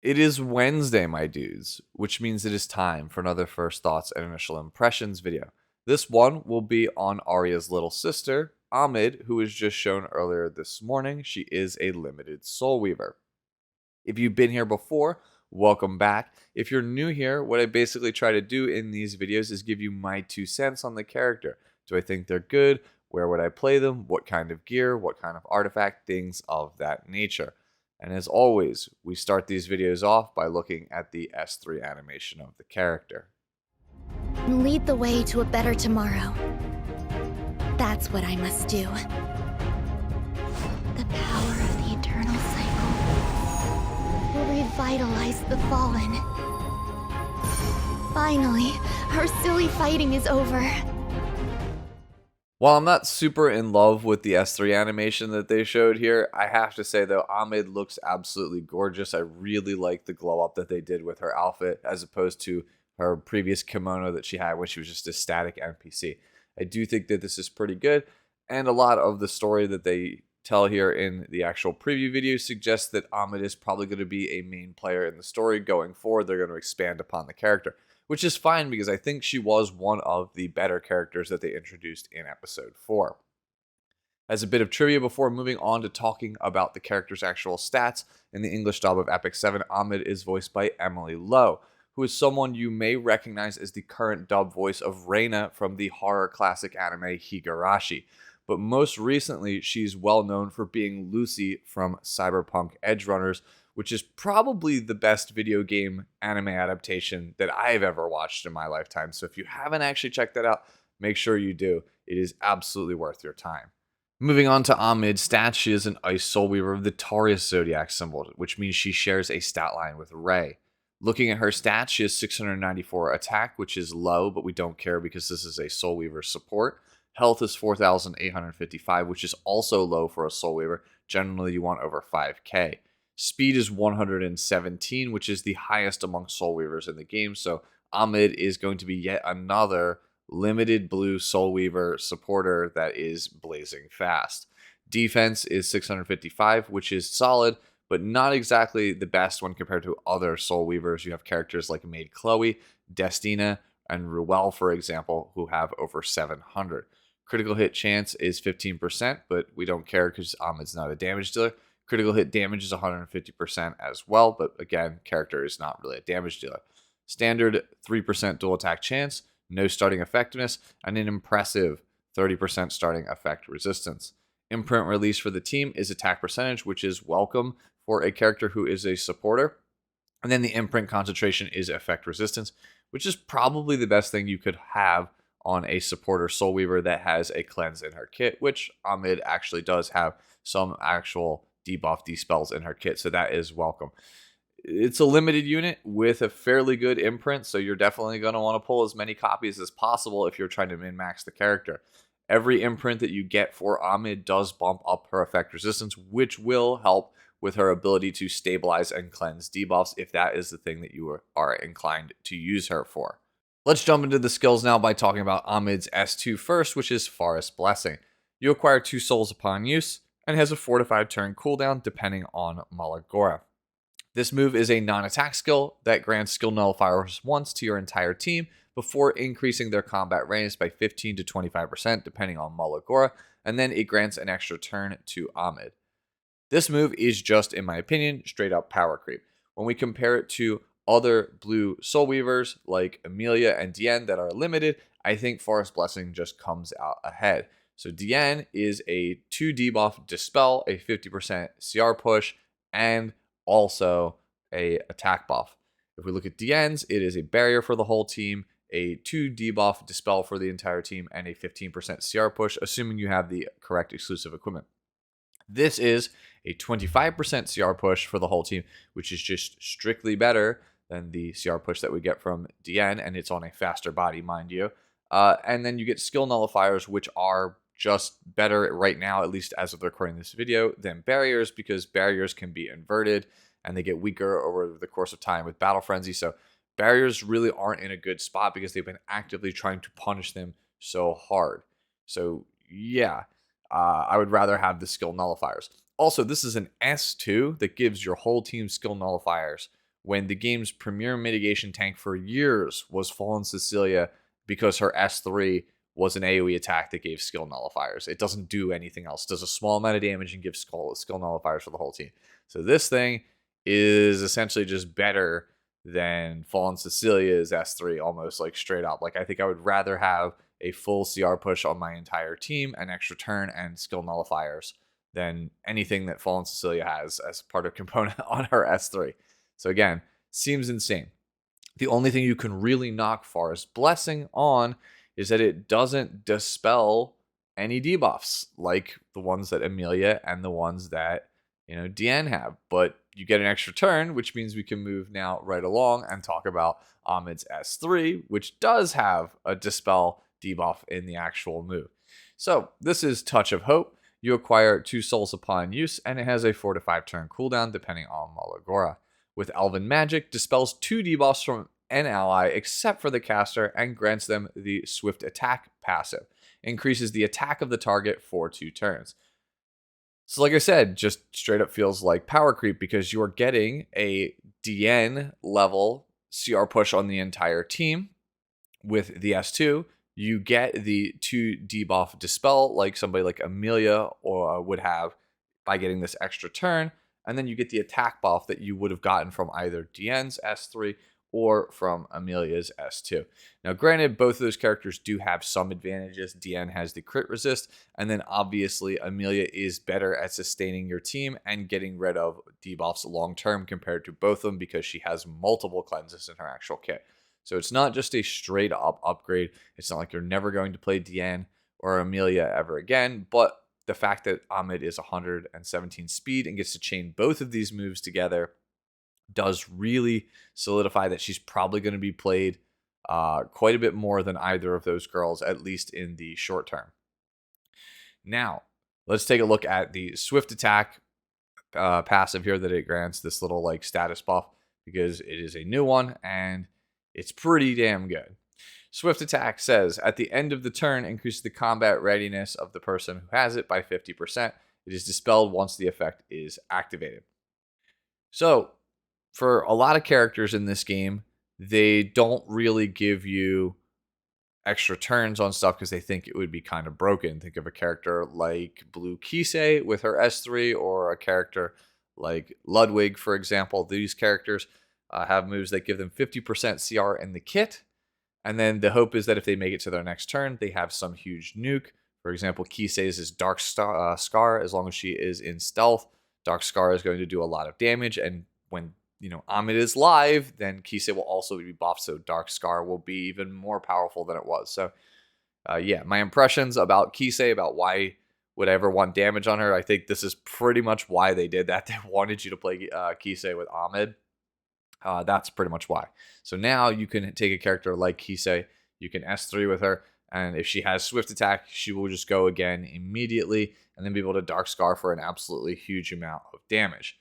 It is Wednesday, my dudes, which means it is time for another first thoughts and initial impressions video. This one will be on Aria's little sister, Ahmed, who was just shown earlier this morning. She is a limited soul weaver. If you've been here before, welcome back. If you're new here, what I basically try to do in these videos is give you my 2 cents on the character. Do I think they're good? Where would I play them? What kind of gear? What kind of artifact? Things of that nature. And as always, we start these videos off by looking at the S3 animation of the character. Lead the way to a better tomorrow. That's what I must do. The power of the eternal cycle will revitalize the fallen. Finally, our silly fighting is over. While I'm not super in love with the S3 animation that they showed here, I have to say though, Ahmed looks absolutely gorgeous. I really like the glow up that they did with her outfit as opposed to her previous kimono that she had when she was just a static NPC. I do think that this is pretty good, and a lot of the story that they tell here in the actual preview video suggests that Ahmed is probably going to be a main player in the story going forward. They're going to expand upon the character, which is fine because I think she was one of the better characters that they introduced in episode 4. As a bit of trivia before moving on to talking about the character's actual stats, in the English dub of Epic 7, Ahmed is voiced by Emily Lowe, who is someone you may recognize as the current dub voice of Reina from the horror classic anime Higurashi. But most recently, she's well known for being Lucy from Cyberpunk Edgerunners, which is probably the best video game anime adaptation that I've ever watched in my lifetime. So if you haven't actually checked that out, make sure you do. It is absolutely worth your time. Moving on to Ahmed's stats, she is an Ice Soul Weaver of the Taurus zodiac symbol, which means she shares a stat line with Rei. Looking at her stats, she has 694 attack, which is low, but we don't care because this is a Soul Weaver support. Health is 4,855, which is also low for a Soul Weaver. Generally, you want over 5k. Speed is 117, which is the highest among Soul Weavers in the game. So Ahmed is going to be yet another limited blue Soul Weaver supporter that is blazing fast. Defense is 655, which is solid, but not exactly the best when compared to other Soul Weavers. You have characters like Maid Chloe, Destina, and Ruel, for example, who have over 700. Critical hit chance is 15%, but we don't care because Ahmed's not a damage dealer. Critical hit damage is 150% as well, but again, character is not really a damage dealer. Standard 3% dual attack chance, no starting effectiveness, and an impressive 30% starting effect resistance. Imprint release for the team is attack percentage, which is welcome for a character who is a supporter. And then the imprint concentration is effect resistance, which is probably the best thing you could have on a supporter Soul Weaver that has a cleanse in her kit, which Ahmed actually does have some actual debuff dispels in her kit, so that is welcome. It's a limited unit with a fairly good imprint, so you're definitely going to want to pull as many copies as possible if you're trying to min-max the character. Every imprint that you get for Ahmed does bump up her effect resistance, which will help with her ability to stabilize and cleanse debuffs if that is the thing that you are inclined to use her for. Let's jump into the skills now by talking about Ahmed's S2 first, which is Forest Blessing. You acquire 2 souls upon use, and has a 4 to 5 turn cooldown depending on Malagora. This move is a non-attack skill that grants skill nullifiers once to your entire team before increasing their combat range by 15 to 25% depending on Malagora, and then it grants an extra turn to Ahmed. This move is just, in my opinion, straight up power creep. When we compare it to other blue Soul Weavers like Amelia and Diane that are limited, I think Forest Blessing just comes out ahead. So Diane is a 2 debuff Dispel, a 50% CR push, and also a attack buff. If we look at Diane's, it is a barrier for the whole team, a 2 debuff Dispel for the entire team, and a 15% CR push, assuming you have the correct exclusive equipment. This is a 25% CR push for the whole team, which is just strictly better than the CR push that we get from Diane, and it's on a faster body, mind you. And then you get skill nullifiers, which are just better right now, at least as of recording this video, than barriers, because barriers can be inverted and they get weaker over the course of time with Battle Frenzy. So barriers really aren't in a good spot because they've been actively trying to punish them so hard. So yeah, I would rather have the skill nullifiers. Also, this is an S2 that gives your whole team skill nullifiers when the game's premier mitigation tank for years was Fallen Cecilia because her S3 was an AoE attack that gave skill nullifiers. It doesn't do anything else. It does a small amount of damage and gives skill nullifiers for the whole team. So this thing is essentially just better than Fallen Cecilia's S3, almost like straight up. Like, I think I would rather have a full CR push on my entire team, an extra turn, and skill nullifiers than anything that Fallen Cecilia has as part of component on her S3. So again, seems insane. The only thing you can really knock Forest Blessing on is that it doesn't dispel any debuffs like the ones that Amelia and the ones that, Diane have. But you get an extra turn, which means we can move now right along and talk about Ahmed's S3, which does have a dispel debuff in the actual move. So this is Touch of Hope. You acquire 2 souls upon use, and it has a 4 to 5 turn cooldown depending on Malagora. With Elven Magic, dispels 2 debuffs from an ally except for the caster and grants them the Swift Attack passive. Increases the attack of the target for 2 turns. So like I said, just straight up feels like power creep because you're getting a DN level CR push on the entire team with the S2. You get the 2 debuff dispel like somebody like Amelia or would have by getting this extra turn. And then you get the attack buff that you would have gotten from either DN's S3 or from Amelia's S2. Now, granted, both of those characters do have some advantages. DN has the crit resist, and then obviously Amelia is better at sustaining your team and getting rid of debuffs long term compared to both of them because she has multiple cleanses in her actual kit. So it's not just a straight up upgrade. It's not like you're never going to play DN or Amelia ever again, but the fact that Ahmed is 117 speed and gets to chain both of these moves together does really solidify that she's probably going to be played quite a bit more than either of those girls, at least in the short term. Now, let's take a look at the Swift Attack passive here that it grants, this little like status buff, because it is a new one and it's pretty damn good. Swift Attack says, at the end of the turn, increase the combat readiness of the person who has it by 50%. It is dispelled once the effect is activated. So, for a lot of characters in this game, they don't really give you extra turns on stuff because they think it would be kind of broken. Think of a character like Blue Kisei with her S3, or a character like Ludwig, for example. These characters have moves that give them 50% CR in the kit. And then the hope is that if they make it to their next turn, they have some huge nuke. For example, Kisei's is Dark Scar. As long as she is in stealth, Dark Scar is going to do a lot of damage. And when Ahmed is live, then Kisei will also be buffed, so Dark Scar will be even more powerful than it was. So, yeah, my impressions about Kisei, about why would I ever want damage on her, I think this is pretty much why they did that. They wanted you to play Kisei with Ahmed. That's pretty much why. So now you can take a character like Kisei, you can S3 with her, and if she has Swift Attack, she will just go again immediately, and then be able to Dark Scar for an absolutely huge amount of damage.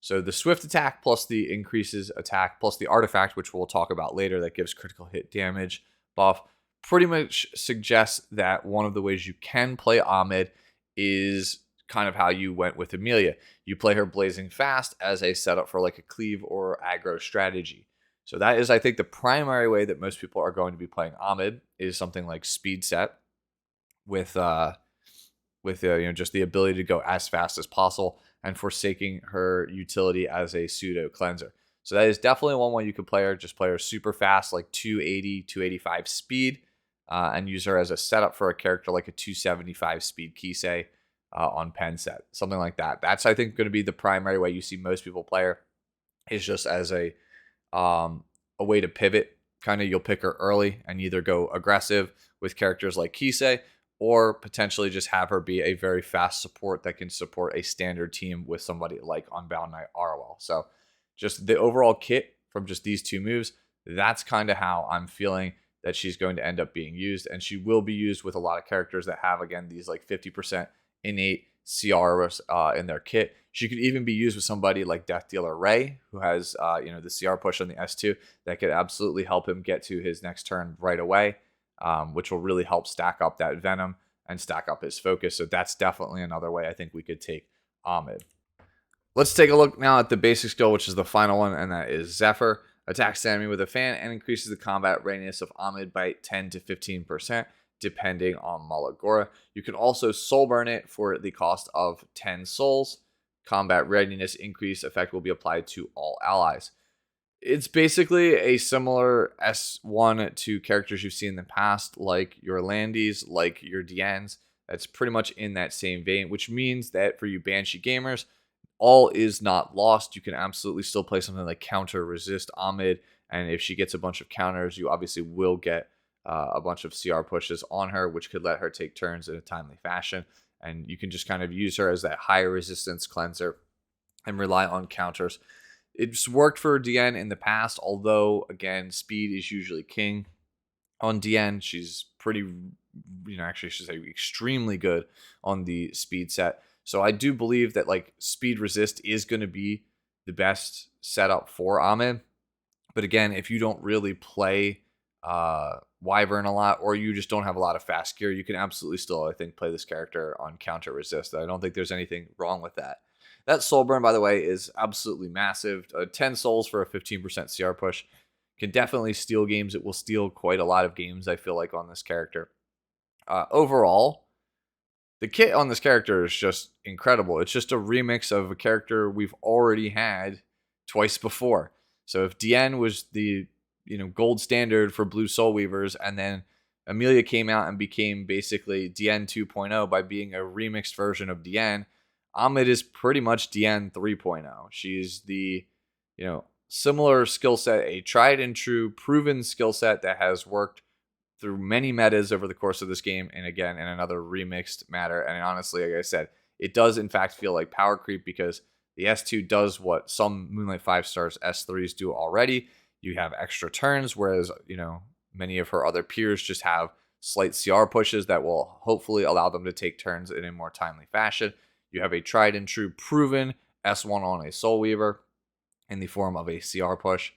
So the Swift Attack plus the increases attack plus the artifact, which we'll talk about later, that gives critical hit damage buff, pretty much suggests that one of the ways you can play Ahmed is kind of how you went with Amelia. You play her blazing fast as a setup for like a cleave or aggro strategy. So that is, I think, the primary way that most people are going to be playing Ahmed is something like speed set with just the ability to go as fast as possible and forsaking her utility as a pseudo cleanser. So that is definitely one way you could play her. Just play her super fast, like 280, 285 speed, and use her as a setup for a character like a 275 speed Kisei on pen set, something like that. That's, I think, going to be the primary way you see most people play her, is just as a way to pivot. Kind of, you'll pick her early and either go aggressive with characters like Kisei, or potentially just have her be a very fast support that can support a standard team with somebody like Unbound Knight Arwell. So just the overall kit from just these two moves, that's kind of how I'm feeling that she's going to end up being used. And she will be used with a lot of characters that have, again, these like 50% innate CRs in their kit. She could even be used with somebody like Death Dealer Ray, who has the CR push on the S2 that could absolutely help him get to his next turn right away. Which will really help stack up that Venom and stack up his focus. So that's definitely another way I think we could take Ahmed. Let's take a look now at the basic skill, which is the final one, and that is Zephyr. Attacks the enemy with a fan and increases the combat readiness of Ahmed by 10 to 15%, depending on Malagora. You can also soul burn it for the cost of 10 souls. Combat readiness increase effect will be applied to all allies. It's basically a similar S1 to characters you've seen in the past, like your Landys, like your Dians. That's pretty much in that same vein, which means that for you Banshee gamers, all is not lost. You can absolutely still play something like counter resist Ahmed, and if she gets a bunch of counters, you obviously will get a bunch of CR pushes on her, which could let her take turns in a timely fashion. And you can just kind of use her as that high resistance cleanser and rely on counters. It's worked for DN in the past, although, again, speed is usually king. On DN, she's pretty, actually, I should say extremely good on the speed set. So I do believe that, like, speed resist is going to be the best setup for Ahmed. But again, if you don't really play Wyvern a lot, or you just don't have a lot of fast gear, you can absolutely still, I think, play this character on counter resist. I don't think there's anything wrong with that. That soul burn, by the way, is absolutely massive. 10 souls for a 15% CR push can definitely steal games. It will steal quite a lot of games, I feel like, on this character. Overall, the kit on this character is just incredible. It's just a remix of a character we've already had twice before. So if Diane was the gold standard for blue soul weavers, and then Amelia came out and became basically Diane 2.0 by being a remixed version of Diane, Ahmed is pretty much Diane 3.0. She's the similar skill set, a tried and true proven skill set that has worked through many metas over the course of this game, and again in another remixed matter. And honestly, like I said, it does in fact feel like power creep, because the S2 does what some Moonlight 5 stars S3s do already. You have extra turns, whereas many of her other peers just have slight CR pushes that will hopefully allow them to take turns in a more timely fashion. You have a tried and true proven S1 on a Soul Weaver in the form of a CR push.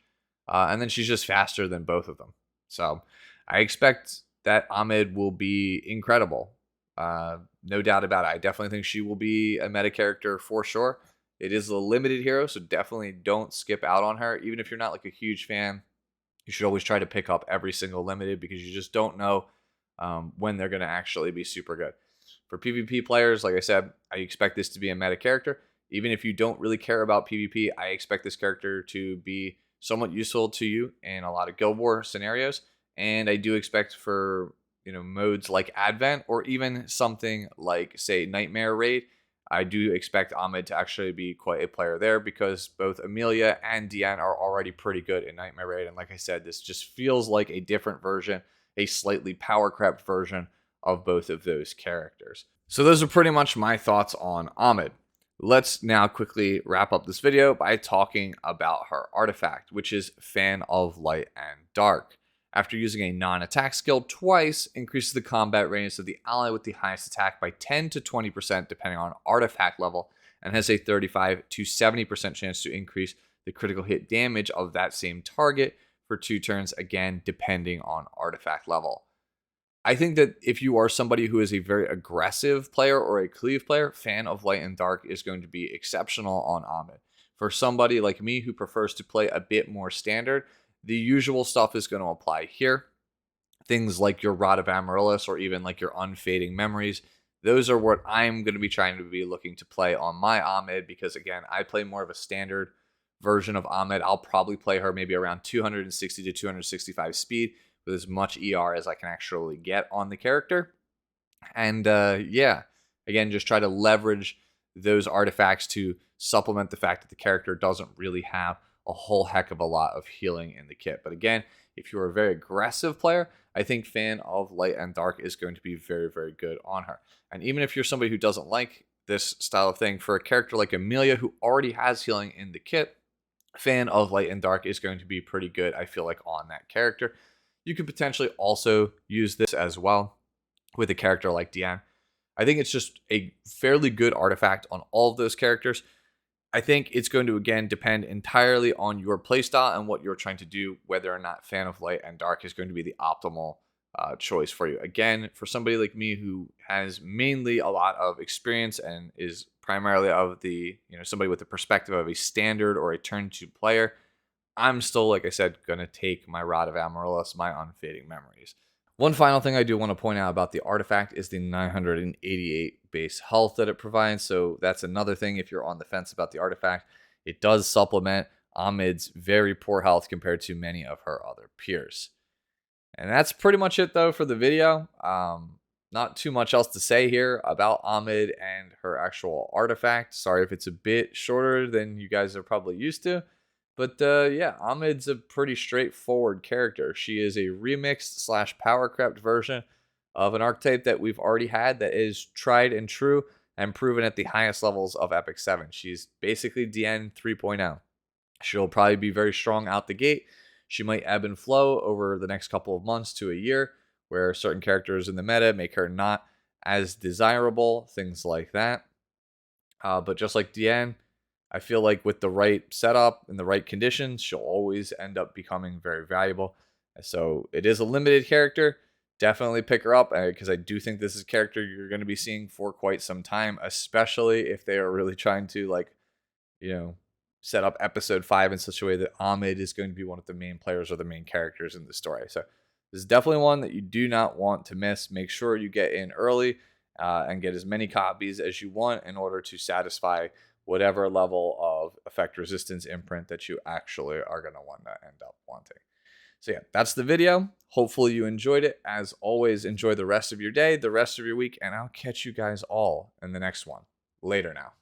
And then she's just faster than both of them. So I expect that Ahmed will be incredible. No doubt about it. I definitely think she will be a meta character for sure. It is a limited hero, so definitely don't skip out on her. Even if you're not like a huge fan, you should always try to pick up every single limited, because you just don't know when they're going to actually be super good. For PvP players, like I said, I expect this to be a meta character. Even if you don't really care about PvP, I expect this character to be somewhat useful to you in a lot of Guild War scenarios. And I do expect for modes like Advent, or even something like, say, Nightmare Raid, I do expect Ahmed to actually be quite a player there, because both Amelia and Deanne are already pretty good in Nightmare Raid. And like I said, this just feels like a different version, a slightly power crept version of both of those characters. So those are pretty much my thoughts on Ahmed. Let's now quickly wrap up this video by talking about her artifact, which is Fan of Light and Dark. After using a non-attack skill twice, increases the combat range of the ally with the highest attack by 10 to 20% depending on artifact level, and has a 35 to 70% chance to increase the critical hit damage of that same target for 2 turns, again depending on artifact level. I think that if you are somebody who is a very aggressive player or a cleave player, Fan of Light and Dark is going to be exceptional on Ahmed. For somebody like me who prefers to play a bit more standard, the usual stuff is going to apply here. Things like your Rod of Amaryllis, or even like your Unfading Memories. Those are what I'm going to be trying to be looking to play on my Ahmed, because again, I play more of a standard version of Ahmed. I'll probably play her maybe around 260 to 265 speed with as much ER as I can actually get on the character. And yeah, again, just try to leverage those artifacts to supplement the fact that the character doesn't really have a whole heck of a lot of healing in the kit. But again, if you're a very aggressive player, I think Fan of Light and Dark is going to be very, very good on her. And even if you're somebody who doesn't like this style of thing, for a character like Amelia, who already has healing in the kit, Fan of Light and Dark is going to be pretty good, I feel like, on that character. You could potentially also use this as well with a character like Diane. I think it's just a fairly good artifact on all of those characters. I think it's going to, again, depend entirely on your playstyle and what you're trying to do, whether or not Fan of Light and Dark is going to be the optimal choice for you. Again, for somebody like me who has mainly a lot of experience and is primarily of the, somebody with the perspective of a standard or a turn 2 player, I'm still, like I said, going to take my Rod of Amaryllis, my Unfading Memories. One final thing I do want to point out about the artifact is the 988 base health that it provides. So that's another thing if you're on the fence about the artifact. It does supplement Ahmed's very poor health compared to many of her other peers. And that's pretty much it, though, for the video. Not too much else to say here about Ahmed and her actual artifact. Sorry if it's a bit shorter than you guys are probably used to. But yeah, Ahmed's a pretty straightforward character. She is a remixed slash power crept version of an archetype that we've already had that is tried and true and proven at the highest levels of Epic 7. She's basically DN 3.0. She'll probably be very strong out the gate. She might ebb and flow over the next couple of months to a year, where certain characters in the meta make her not as desirable, things like that. But just like Diane, I feel like with the right setup and the right conditions, she'll always end up becoming very valuable. So it is a limited character. Definitely pick her up because I do think this is a character you're going to be seeing for quite some time, especially if they are really trying to set up episode 5 in such a way that Ahmed is going to be one of the main players or the main characters in the story. So this is definitely one that you do not want to miss. Make sure you get in early and get as many copies as you want in order to satisfy whatever level of effect resistance imprint that you actually are going to want to end up wanting. So yeah, that's the video. Hopefully you enjoyed it. As always, enjoy the rest of your day, the rest of your week, and I'll catch you guys all in the next one. Later now.